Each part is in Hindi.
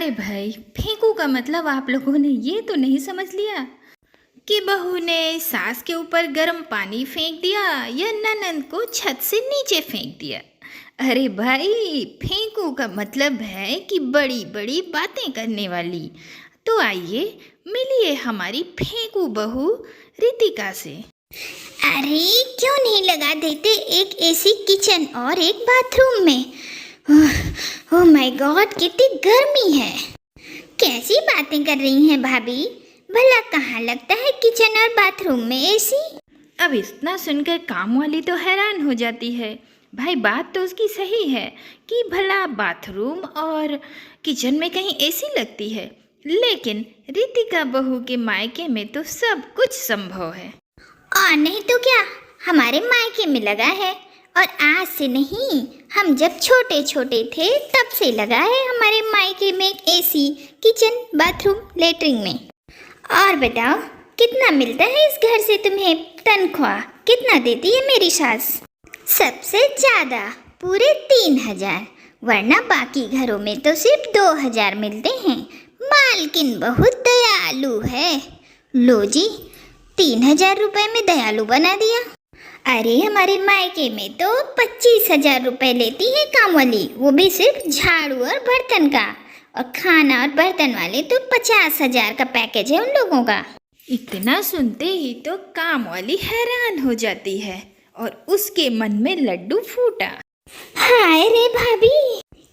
अरे भाई, फेंकू का मतलब आप लोगों ने ये तो नहीं समझ लिया कि बहू ने सास के ऊपर गर्म पानी फेंक दिया या ननंद को छत से नीचे फेंक दिया। अरे भाई, फेंकू का मतलब है कि बड़ी बड़ी बातें करने वाली। तो आइए मिलिए हमारी फेंकू बहू रितिका से। अरे क्यों नहीं लगा देते एक एसी किचन और एक बाथरूम में। ओह माय गॉड, कितनी गर्मी है। कैसी बातें कर रही हैं भाभी? भला कहाँ लगता है किचन और बाथरूम में एसी? अब इतना सुनकर काम वाली तो हैरान हो जाती है। भाई, बात तो उसकी सही है कि भला बाथरूम और किचन में कहीं एसी लगती है, लेकिन रितिका बहू के मायके में तो सब कुछ संभव है। और नहीं तो क्या, हमारे मायके में लगा है। और आज से नहीं, हम जब छोटे छोटे थे तब से लगा है हमारे मायके में एसी किचन बाथरूम लेटरिन में। और बताओ, कितना मिलता है इस घर से तुम्हें तनख्वाह? कितना देती है मेरी सास? सबसे ज़्यादा पूरे 3,000, वरना बाकी घरों में तो सिर्फ 2,000 मिलते हैं। मालकिन बहुत दयालु है। लो जी, 3,000 रुपये में दयालु बना दिया। अरे हमारे मायके में तो 25,000 रुपये लेती है काम वाली, वो भी सिर्फ झाड़ू और बर्तन का। और खाना और बर्तन वाले तो 50,000 का पैकेज है उन लोगों का। इतना सुनते ही तो काम वाली हैरान हो जाती है और उसके मन में लड्डू फूटा। हाय रे भाभी,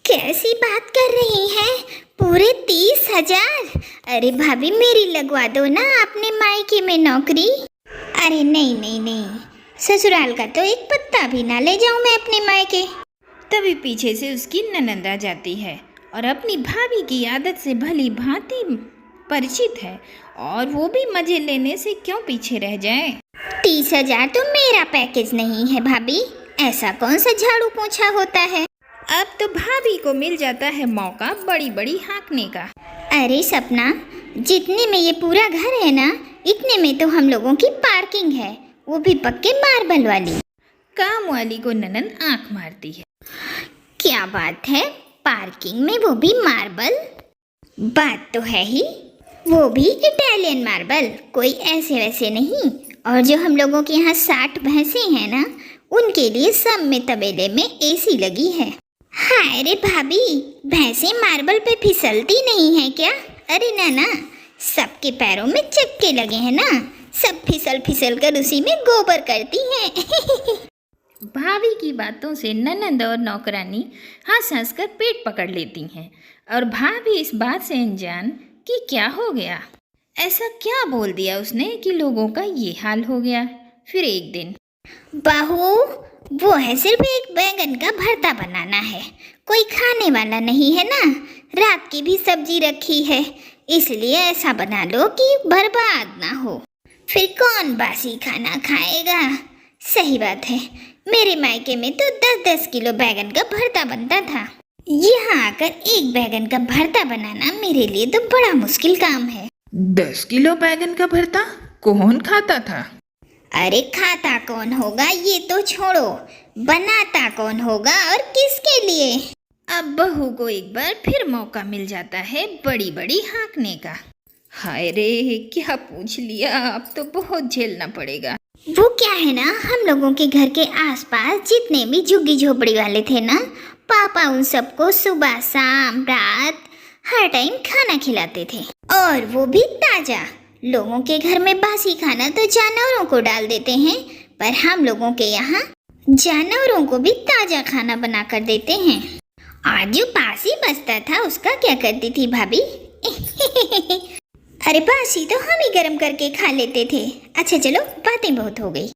कैसी बात कर रही हैं? पूरे 30,000? अरे भाभी, मेरी लगवा दो ना अपने मायके में नौकरी। अरे नहीं नहीं नहीं, ससुराल का तो एक पत्ता भी ना ले जाऊं मैं अपने मायके। तभी पीछे से उसकी ननंद आ जाती है और अपनी भाभी की आदत से भली भांति परिचित है, और वो भी मजे लेने से क्यों पीछे रह जाए। 30,000 तो मेरा पैकेज नहीं है भाभी, ऐसा कौन सा झाड़ू पोंछा होता है। अब तो भाभी को मिल जाता है मौका बड़ी बड़ी हाँकने का। अरे सपना, जितने में ये पूरा घर है ना, इतने में तो हम लोगों की पार्किंग है, वो भी पक्के मार्बल वाली। काम वाली को ननंद आंख मारती है। क्या बात है, पार्किंग में वो भी मार्बल? बात तो है ही, वो भी इटालियन मार्बल, कोई ऐसे वैसे नहीं। और जो हम लोगों के यहाँ 60 भैंसें हैं ना, उनके लिए सब में तबेले में एसी लगी है। हाय रे भाभी, भैंसें मार्बल पे फिसलती नहीं है क्या? अरे ना, सबके पैरों में चक्के लगे हैं ना, सब फिसल फिसल कर उसी में गोबर करती हैं। भाभी की बातों से ननंद और नौकरानी हंस हंस कर पेट पकड़ लेती हैं, और भाभी इस बात से अनजान कि क्या हो गया, ऐसा क्या बोल दिया उसने कि लोगों का ये हाल हो गया। फिर एक दिन, बहू, वो है सिर्फ एक बैंगन का भरता बनाना है, कोई खाने वाला नहीं है ना, रात की भी सब्जी रखी है, इसलिए ऐसा बना लो कि बर्बाद ना हो। फिर कौन बासी खाना खाएगा? सही बात है, मेरे मायके में तो 10-10 किलो बैगन का भरता बनता था। यहाँ आकर एक बैगन का भरता बनाना मेरे लिए तो बड़ा मुश्किल काम है। 10 किलो बैगन का भरता कौन खाता था? अरे खाता कौन होगा ये तो छोड़ो, बनाता कौन होगा और किसके लिए? अब बहू को एक बार फिर मौका मिल जाता है बड़ी बड़ी हाँकने का। हाय रे, क्या पूछ लिया, अब तो बहुत झेलना पड़ेगा। वो क्या है ना, हम लोगों के घर के आसपास जितने भी झुग्गी झोपड़ी वाले थे ना, पापा उन सबको सुबह शाम रात हर टाइम खाना खिलाते थे, और वो भी ताजा। लोगों के घर में बासी खाना तो जानवरों को डाल देते हैं, पर हम लोगों के यहाँ जानवरों को भी ताजा खाना बना कर देते हैं। आज जो बासी बचता था उसका क्या करती थी भाभी? अरे बासी तो हम ही गर्म करके खा लेते थे। अच्छा चलो, बातें बहुत हो गई।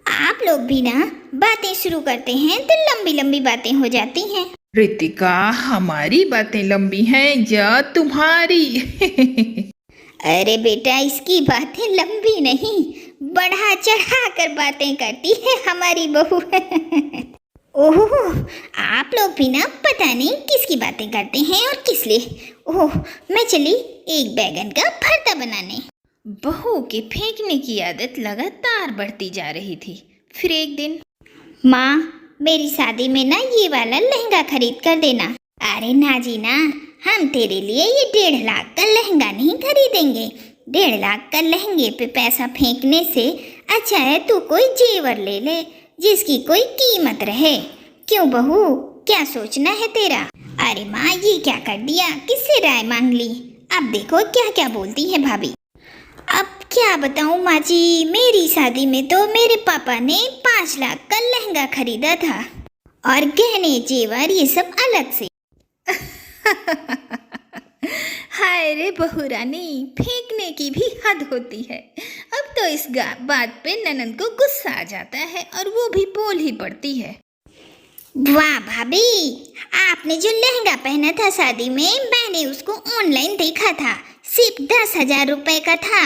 आप लोग भी ना बातें शुरू करते हैं तो लंबी लंबी बातें हो जाती हैं। रितिका, हमारी बातें लंबी हैं या तुम्हारी? अरे बेटा, इसकी बातें लंबी नहीं, बढ़ा चढ़ा कर बातें करती है हमारी बहू। ओह, आप लोग भी ना पता नहीं किसकी बातें करते हैं और किस लिए। ओह, मैं चली एक बैगन का भरता बनाने। बहू के फेंकने की आदत लगातार बढ़ती जा रही थी। फिर एक दिन, माँ, मेरी शादी में ना ये वाला लहंगा खरीद कर देना। अरे ना जी ना, हम तेरे लिए ये 1.5 लाख का लहंगा नहीं खरीदेंगे। 1.5 लाख का लहंगे पे पैसा फेंकने से अच्छा है तू कोई जेवर ले ले जिसकी कोई कीमत रहे। क्यों बहू, क्या सोचना है तेरा? अरे माँ, ये क्या कर दिया? किससे राय मांग ली? अब देखो क्या क्या बोलती है भाभी। अब क्या बताऊँ माँ जी, मेरी शादी में तो मेरे पापा ने 5 लाख का लहंगा खरीदा था और गहने जेवर ये सब अलग से। हाय रे बहू रानी, फेंकने की भी हद होती है। अब तो इस बात पे ननद को गुस्सा आ जाता है और वो भी बोल ही पड़ती है। वाह भाभी, आपने जो लहंगा पहना था शादी में, मैंने उसको ऑनलाइन देखा था, सिर्फ 10,000 रुपए का था।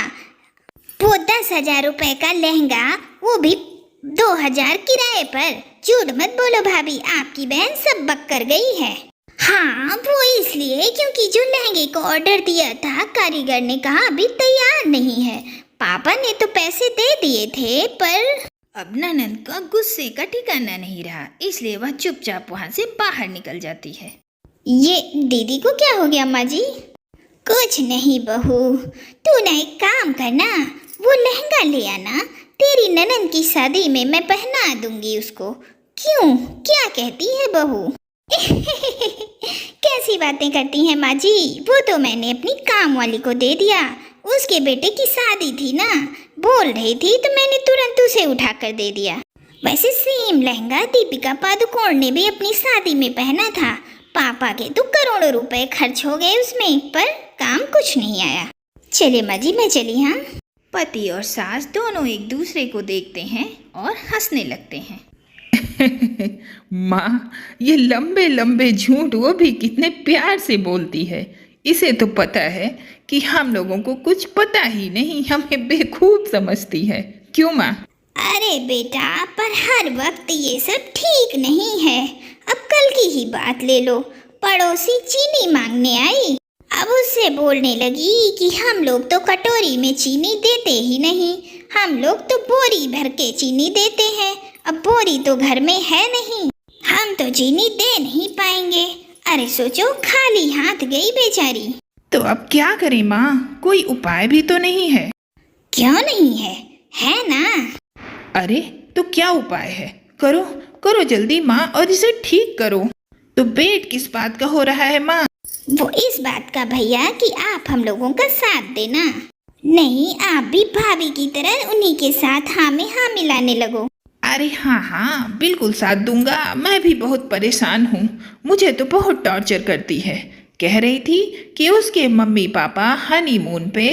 वो 10,000 रुपए का लहंगा, वो भी 2,000 किराए पर। झूठ मत बोलो भाभी, आपकी बहन सब बक कर गई है। हाँ, वो इसलिए क्योंकि जो लहंगे को ऑर्डर दिया था कारीगर ने कहा अभी तैयार नहीं है। पापा ने तो पैसे दे दिए थे, पर अब ननद का गुस्से का ठिकाना नहीं रहा, इसलिए वह चुपचाप वहाँ से बाहर निकल जाती है। ये दीदी को क्या हो गया अम्मा जी? कुछ नहीं बहू, तू ना एक काम करना, वो लहंगा ले आना, तेरी ननद की शादी में मैं पहना दूंगी उसको। क्यों, क्या कहती है बहू? कैसी बातें करती हैं माँ जी, वो तो मैंने अपनी काम वाली को दे दिया। उसके बेटे की शादी थी ना, बोल रही थी तो मैंने तुरंत उसे उठा कर दे दिया। वैसे सेम लहंगा दीपिका पादुकोण ने भी अपनी शादी में पहना था। पापा के तो करोड़ों रुपए खर्च हो गए उसमें, पर काम कुछ नहीं आया। चलिए माँ जी, मैं चली। हाँ, पति और सास दोनों एक दूसरे को देखते हैं और हंसने लगते हैं। माँ, ये लंबे लंबे झूठ वो भी कितने प्यार से बोलती है। इसे तो पता है कि हम लोगों को कुछ पता ही नहीं, हमें बेवकूफ समझती है। क्यों माँ? अरे बेटा, पर हर वक्त ये सब ठीक नहीं है। अब कल की ही बात ले लो, पड़ोसी चीनी मांगने आई, अब उससे बोलने लगी कि हम लोग तो कटोरी में चीनी देते ही नहीं, हम लोग तो बोरी भर के चीनी देते हैं। अब बोरी तो घर में है नहीं, हम तो चीनी दे नहीं पाएंगे। अरे सोचो, खाली हाथ गई बेचारी। तो अब क्या करें माँ, कोई उपाय भी तो नहीं है? क्यों नहीं है, है ना। अरे तो क्या उपाय है? करो करो जल्दी माँ, और इसे ठीक करो। तो पेट किस बात का हो रहा है माँ? वो इस बात का भैया कि आप हम लोगों का साथ देना। नहीं, आप भी भाभी की तरह उन्हीं के साथ हाँ में हाँ मिलाने लगो। अरे हाँ हाँ, बिल्कुल साथ दूंगा। मैं भी बहुत परेशान हूँ, मुझे तो बहुत टॉर्चर करती है। कह रही थी कि उसके मम्मी पापा हनीमून पे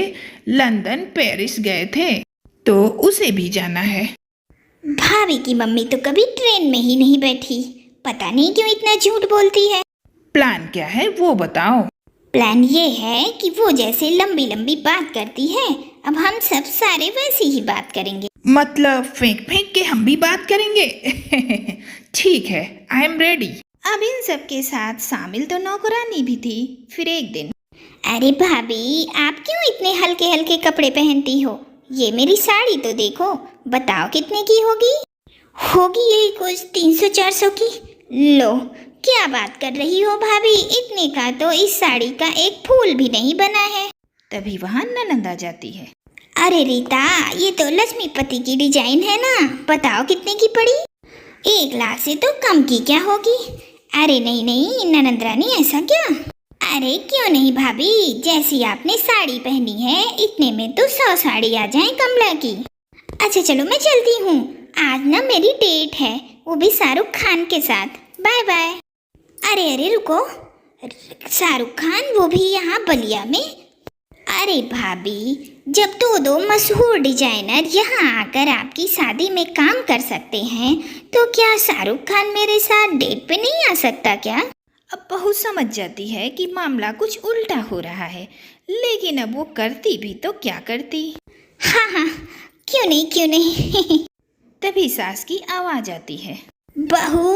लंदन पेरिस गए थे, तो उसे भी जाना है। भाभी की मम्मी तो कभी ट्रेन में ही नहीं बैठी, पता नहीं क्यों इतना झूठ बोलती है। प्लान क्या है वो बताओ। प्लान ये है कि वो जैसे लंबी लंबी बात करती है, अब हम सब सारे वैसी ही बात करेंगे। मतलब फेंक फेंक के हम भी बात करेंगे? ठीक है, आई एम रेडी। अब इन सब के साथ शामिल तो नौकरानी भी थी। फिर एक दिन, अरे भाभी, आप क्यों इतने हल्के हल्के कपड़े पहनती हो? ये मेरी साड़ी तो देखो, बताओ कितने की होगी? होगी यही कुछ 300-400 की। लो, क्या बात कर रही हो भाभी, इतने का तो इस साड़ी का एक फूल भी नहीं बना है। तभी वहाँ ननद आ जाती है। अरे रीता, ये तो लक्ष्मीपति की डिजाइन है ना, बताओ कितने की पड़ी? 1 लाख से तो कम की क्या होगी? अरे नहीं नहीं ननद रानी, ऐसा क्या? अरे क्यों नहीं भाभी, जैसी आपने साड़ी पहनी है इतने में तो 100 साड़ी आ जाए कमला की। अच्छा चलो मैं चलती हूँ, आज ना मेरी डेट है, वो भी शाहरुख खान के साथ। Bye bye. अरे अरे रुको, शाहरुख खान, वो भी यहाँ बलिया में? अरे भाभी, जब दो मशहूर डिजाइनर यहाँ आकर आपकी शादी में काम कर सकते हैं, तो क्या शाहरुख खान मेरे साथ डेट पे नहीं आ सकता क्या? अब बहू समझ जाती है कि मामला कुछ उल्टा हो रहा है, लेकिन अब वो करती भी तो क्या करती। हाँ हाँ, क्यों नहीं क्यों नहीं। तभी सास की आवाज आती है। बहू,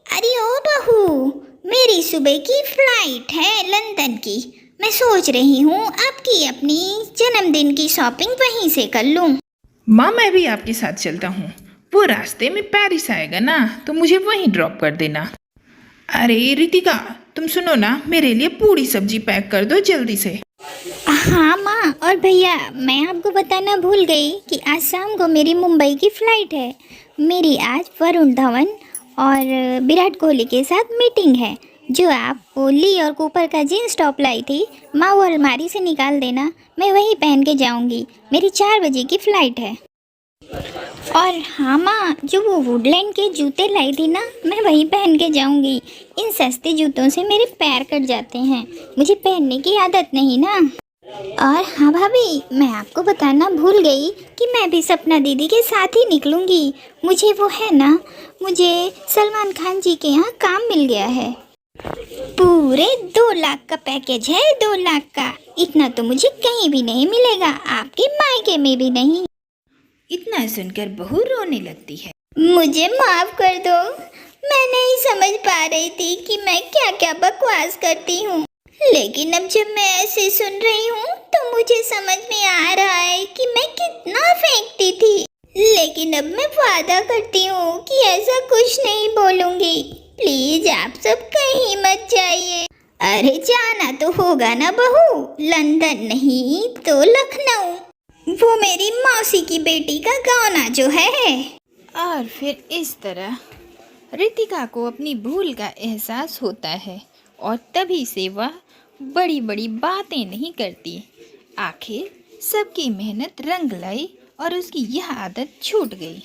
अरे ओ बहू, मेरी सुबह की फ्लाइट है लंदन की, मैं सोच रही हूँ आपकी अपनी जन्मदिन की शॉपिंग वहीं से कर लूँ। माँ, मैं भी आपके साथ चलता हूँ, वो रास्ते में पेरिस आएगा ना, तो मुझे वहीं ड्रॉप कर देना। अरे रितिका, तुम सुनो ना, मेरे लिए पूरी सब्जी पैक कर दो जल्दी से। हाँ माँ और भैया, मैं आपको बताना भूल गई कि आज शाम को मेरी मुंबई की फ़्लाइट है। मेरी आज वरुण धवन और विराट कोहली के साथ मीटिंग है। जो आप ली और कूपर का जीन्स टॉप लाई थी माँ, वो अलमारी से निकाल देना, मैं वही पहन के जाऊंगी। मेरी 4 बजे की फ़्लाइट है। और हाँ माँ, जो वो वुडलैंड के जूते लाई थी ना, मैं वही पहन के जाऊंगी। इन सस्ते जूतों से मेरे पैर कट जाते हैं, मुझे पहनने की आदत नहीं ना। और हाँ भाभी, मैं आपको बताना भूल गई कि मैं भी सपना दीदी के साथ ही निकलूंगी। मुझे वो है ना, मुझे सलमान खान जी के यहाँ काम मिल गया है। पूरे 2 लाख का पैकेज है, 2 लाख का। इतना तो मुझे कहीं भी नहीं मिलेगा, आपके मायके में भी नहीं। इतना सुनकर बहू रोने लगती है। मुझे माफ कर दो, मैं नहीं समझ पा रही थी कि मैं क्या क्या बकवास करती हूँ। लेकिन अब जब मैं ऐसे सुन रही हूँ तो मुझे समझ में आ रहा है कि मैं कितना फेंकती थी। लेकिन अब मैं वादा करती हूँ कि ऐसा कुछ नहीं बोलूँगी। प्लीज आप सब कहीं मत जाइए। अरे जाना तो होगा ना बहू, लंदन नहीं तो लखनऊ। वो मेरी मौसी की बेटी का गाना जो है। और फिर इस तरह रितिका को अपनी भूल का एहसास होता है और तभी से वह बड़ी बड़ी बातें नहीं करती। आखिर सबकी मेहनत रंग लाई और उसकी यह आदत छूट गई।